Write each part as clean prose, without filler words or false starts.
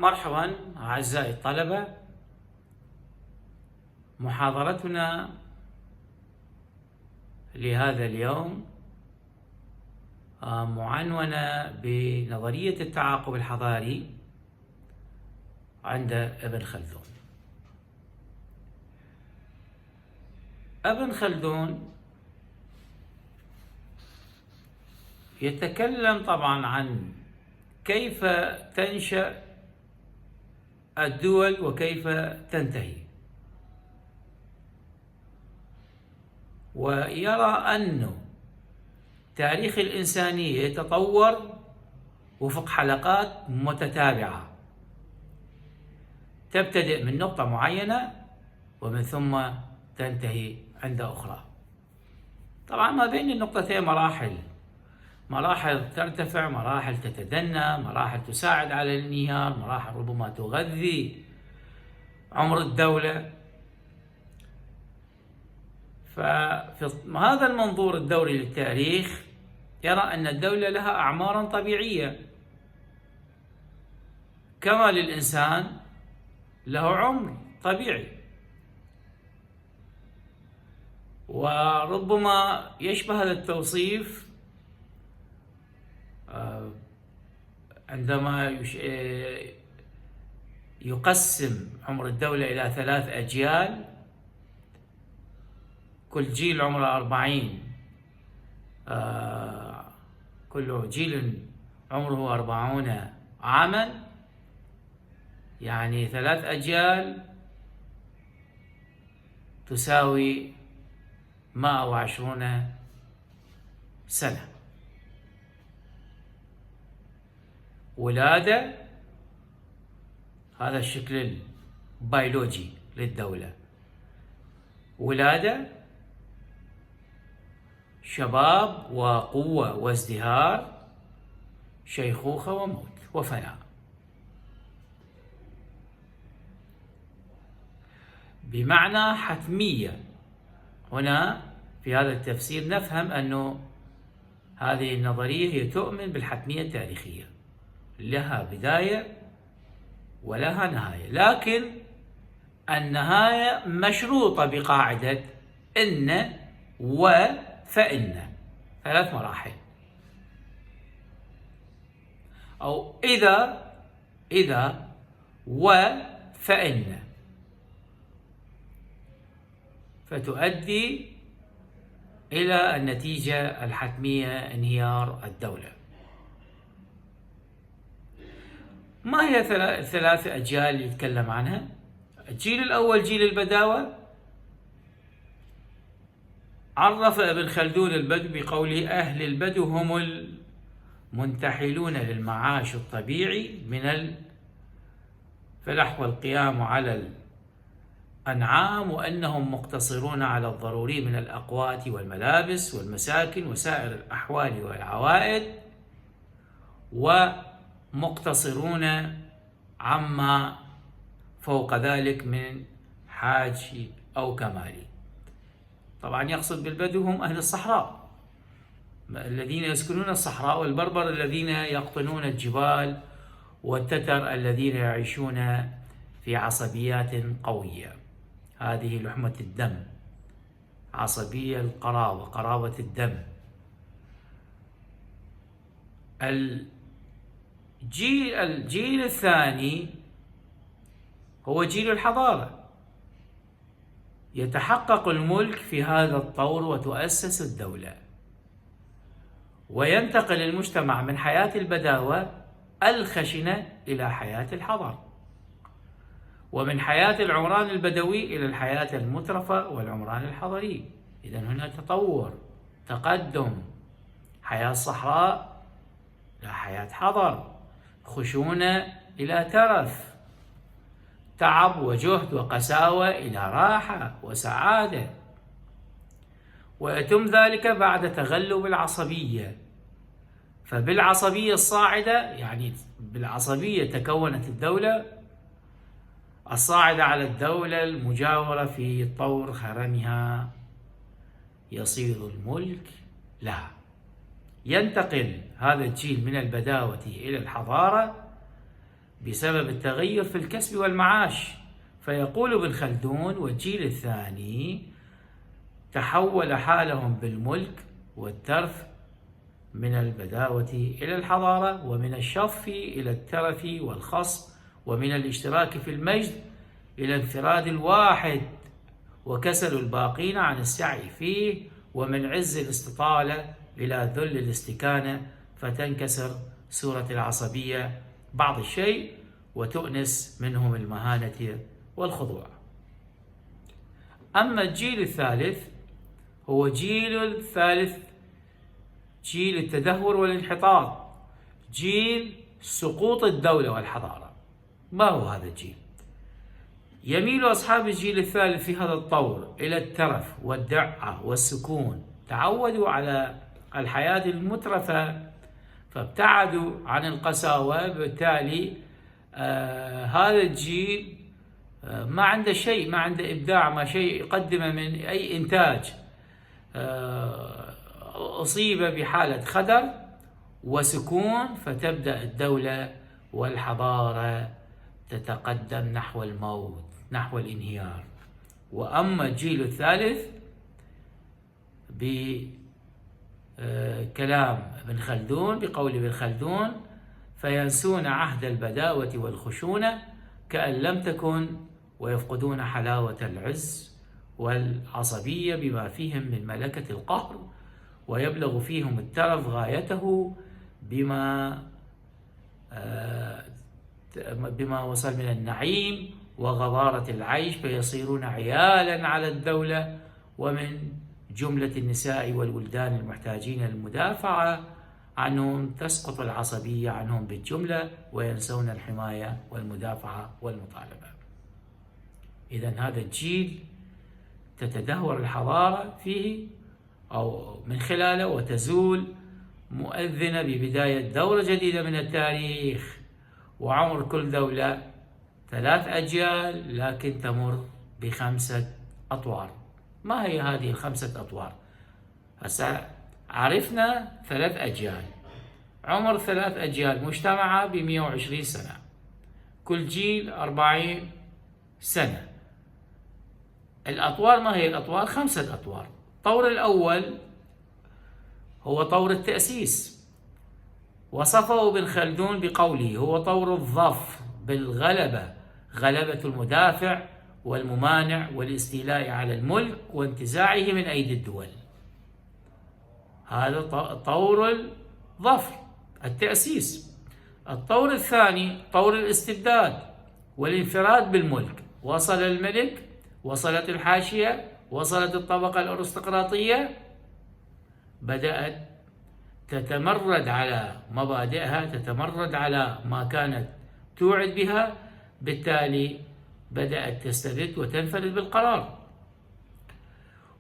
مرحبا أعزائي الطلبة. محاضرتنا لهذا اليوم معنونة بنظرية التعاقب الحضاري عند ابن خلدون. ابن خلدون يتكلم طبعا عن كيف تنشأ الدول وكيف تنتهي، ويرى أن تاريخ الإنسانية يتطور وفق حلقات متتابعة تبتدئ من نقطة معينة ومن ثم تنتهي عند أخرى. طبعا ما بين النقطتين مراحل ترتفع، مراحل تتدنى، مراحل تساعد على الانهيار، مراحل ربما تغذي عمر الدولة. ففي هذا المنظور الدوري للتاريخ يرى أن الدولة لها أعمارا طبيعية كما للإنسان له عمر طبيعي، وربما يشبه هذا التوصيف عندما يقسم عمر الدولة إلى 3 أجيال، كل جيل عمره 40، كل جيل عمره 40 عاما، يعني 3 أجيال تساوي 120 سنة. ولادة، هذا الشكل البيولوجي للدولة، ولادة، شباب وقوة وازدهار، شيخوخة وموت وفناء. بمعنى حتمية. هنا في هذا التفسير نفهم أنه هذه النظرية هي تؤمن بالحتمية التاريخية، لها بداية ولها نهاية، لكن النهاية مشروطة بقاعدة إن وفإن، 3 مراحل، أو إذا وفإن، فتؤدي إلى النتيجة الحتمية انهيار الدولة. ما هي 3 أجيال اللي يتكلم عنها؟ الجيل الأول جيل البداوة. عرف ابن خلدون البدو بقوله: أهل البدو هم المنتحلون للمعاش الطبيعي من الفلاح والقيام على الأنعام، وأنهم مقتصرون على الضروري من الأقوات والملابس والمساكن وسائر الأحوال والعوائد، ومقتصرون عما فوق ذلك من حاج أو كمال. طبعا يقصد بالبدو هم أهل الصحراء الذين يسكنون الصحراء، والبربر الذين يقطنون الجبال، والتتر الذين يعيشون في عصبيات قوية. هذه لحمة الدم، عصبية القرابة، قرابة الدم. الجيل الثاني هو جيل الحضارة. يتحقق الملك في هذا الطور وتؤسس الدولة، وينتقل المجتمع من حياة البداوة الخشنة إلى حياة الحضارة، ومن حياة العمران البدوي إلى الحياة المترفة والعمران الحضري. إذن هنا تطور، تقدم، حياة صحراء إلى حياة حضر، خشونة إلى ترف، تعب وجهد وقساوة إلى راحة وسعادة. ويتم ذلك بعد تغلب العصبية. فبالعصبية الصاعدة، يعني بالعصبية تكونت الدولة الصاعدة على الدولة المجاورة في طور هرمها، يصير الملك لها. ينتقل هذا الجيل من البداوة إلى الحضارة بسبب التغير في الكسب والمعاش. فيقول ابن خلدون: والجيل الثاني تحول حالهم بالملك والترف من البداوة إلى الحضارة، ومن الشف إلى الترف والخصب، ومن الاشتراك في المجد إلى انفراد الواحد، وكسل الباقين عن السعي فيه، ومن عز الاستطالة إلى ذل الاستكانة، فتنكسر صورة العصبية بعض الشيء وتؤنس منهم المهانة والخضوع. أما الجيل الثالث هو جيل التدهور والانحطاط، جيل سقوط الدولة والحضارة. ما هو هذا الجيل؟ يميل أصحاب الجيل الثالث في هذا الطور إلى الترف والدعة والسكون، تعودوا على الحياة المترفة فابتعدوا عن القساوة. بالتالي هذا الجيل ما عنده شيء، ما عنده إبداع، ما شيء يقدمه من أي إنتاج. أصيب بحالة خدر وسكون، فتبدأ الدولة والحضارة تتقدم نحو الموت، نحو الانهيار. وأما الجيل الثالث بكلام ابن خلدون، بقول ابن خلدون: فينسون عهد البداوة والخشونة كأن لم تكن، ويفقدون حلاوة العز والعصبية بما فيهم من ملكة القهر، ويبلغ فيهم الترف غايته بما وصل من النعيم وغضارة العيش، فيصيرون عيالا على الدولة، ومن جملة النساء والولدان المحتاجين للمدافعة عنهم تسقط العصبية عنهم بالجملة، وينسون الحماية والمدافعة والمطالبة. إذن هذا الجيل تتدهور الحضارة فيه أو من خلاله، وتزول مؤذنة ببداية دورة جديدة من التاريخ. وعمر كل دولة 3 أجيال، لكن تمر ب5 أطوار. ما هي هذه ال5 أطوار؟ هسه عرفنا 3 أجيال، عمر 3 أجيال مجتمعة ب120 سنة، كل جيل 40 سنة. الأطوار ما هي الأطوار؟ 5 أطوار. الطور الأول هو طور التأسيس، وصفه ابن خلدون بقوله: هو طور الظفر بالغلبة، غلبة المدافع والممانع والاستيلاء على الملك وانتزاعه من أيدي الدول. هذا طور الظفر، التأسيس. الطور الثاني طور الاستبداد والانفراد بالملك. وصل الملك، وصلت الحاشية، وصلت الطبقة الأرستقراطية، بدأت تتمرد على مبادئها، تتمرد على ما كانت توعد بها، بالتالي بدأت تستبد وتنفرد بالقرار.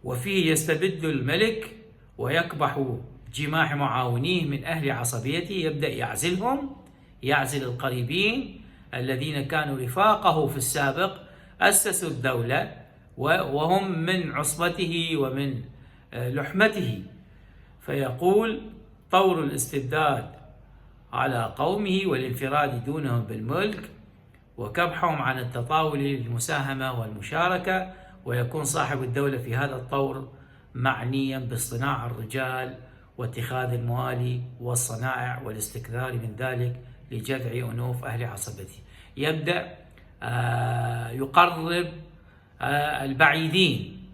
وفيه يستبد الملك ويكبح جماح معاونيه من أهل عصبيته، يبدأ يعزلهم، يعزل القريبين الذين كانوا رفاقه في السابق، أسسوا الدولة وهم من عصبته ومن لحمته. فيقول: طور الاستبداد على قومه والانفراد دونهم بالملك، وكبحهم عن التطاول للمساهمة والمشاركة. ويكون صاحب الدولة في هذا الطور معنيا باصطناع الرجال واتخاذ الموالي والصنائع والاستكثار من ذلك لجذع أنوف أهل عصبته. يبدأ يقرب البعيدين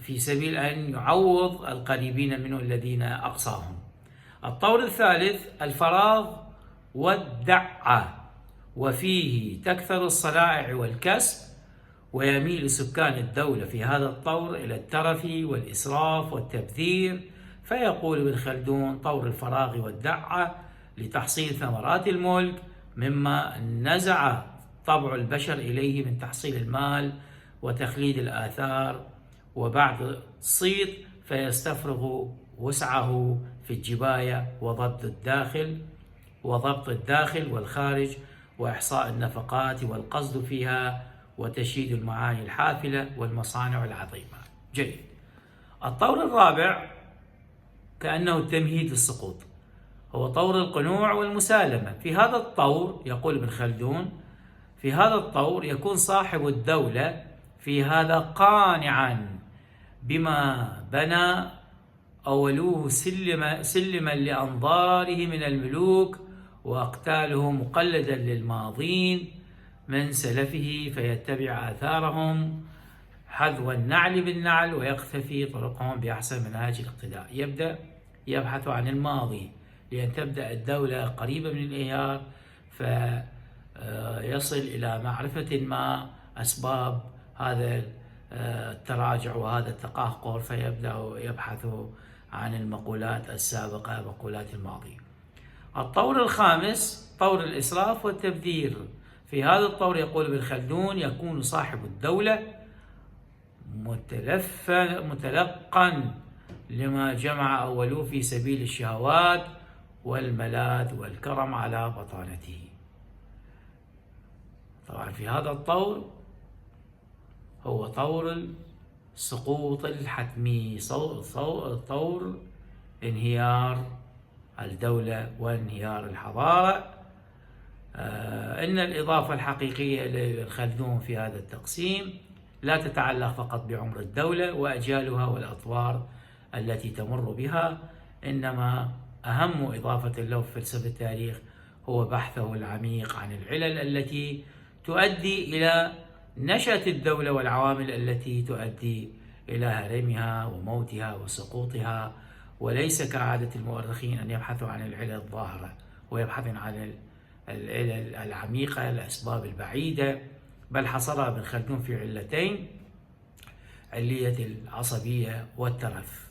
في سبيل أن يعوض القريبين منه الذين أقصاهم. الطور الثالث الفراغ والدعة، وفيه تكثر الصنائع والكسب، ويميل سكان الدولة في هذا الطور إلى الترف والإسراف والتبذير. فيقول ابن خلدون: طور الفراغ والدعة لتحصيل ثمرات الملك مما نزع طبع البشر إليه من تحصيل المال وتخليد الآثار، وبعد صيت فيستفرغ وسعه في الجباية وضبط الداخل والخارج، وإحصاء النفقات والقصد فيها، وتشييد المعاني الحافلة والمصانع العظيمة. جيد. الطور الرابع كأنه التمهيد للسقوط، هو طور القنوع والمسالمة. في هذا الطور، يقول ابن خلدون، في هذا الطور يكون صاحب الدولة في هذا قانعا بما بنى أولوه سلما لأنظاره من الملوك، وأقتاله مقلدا للماضين من سلفه، فيتبع آثارهم حذو النعل بالنعل، ويقتفي طرقهم بأحسن منهاج الاقتداء. يبدأ يبحث عن الماضي لأن تبدأ الدولة قريبة من الانهيار، فيصل إلى معرفة ما أسباب هذا التراجع وهذا التقهقر، فيبدأ يبحث عن المقولات السابقة، مقولات الماضي. الطور الخامس طور الإسراف والتبذير. في هذا الطور، يقول ابن خلدون، يكون صاحب الدولة متلقا لما جمع أولوه في سبيل الشهوات والملاذ والكرم على بطانته. طبعا في هذا الطور هو طور السقوط الحتمي، طور انهيار الدولة وانهيار الحضارة. إن الإضافة الحقيقية لابن خلدون في هذا التقسيم لا تتعلق فقط بعمر الدولة وأجيالها والأطوار التي تمر بها، إنما أهم إضافة له في فلسفة التاريخ هو بحثه العميق عن العلل التي تؤدي إلى نشأة الدولة والعوامل التي تؤدي إلى هرمها وموتها وسقوطها، وليس كعادة المؤرخين أن يبحثوا عن العلل الظاهرة، ويبحثون عن العلل العميقة، الأسباب البعيدة، بل حصرها ابن خلدون في علتين: علية العصبية والترف.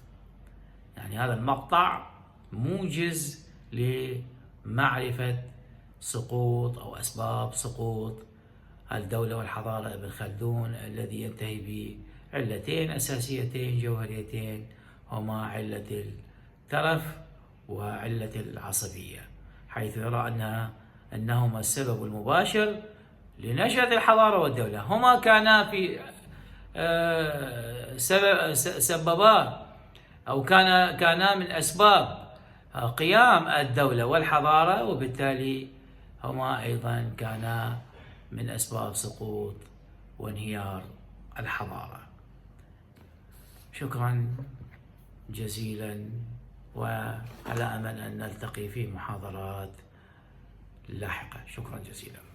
يعني هذا المقطع موجز لمعرفة سقوط أو أسباب سقوط الدولة والحضارة ابن خلدون، الذي ينتهي بعلتين أساسيتين جوهريتين، هما علة الترف وعلة العصبية، حيث يرى أنهما السبب المباشر لنشأة الحضارة والدولة. هما كانا في سببا أو كانا من أسباب قيام الدولة والحضارة، وبالتالي هما أيضا كانا من أسباب سقوط وانهيار الحضارة. شكرا جزيلا، وعلى أمل أن نلتقي في محاضرات لاحقة. شكرا جزيلا.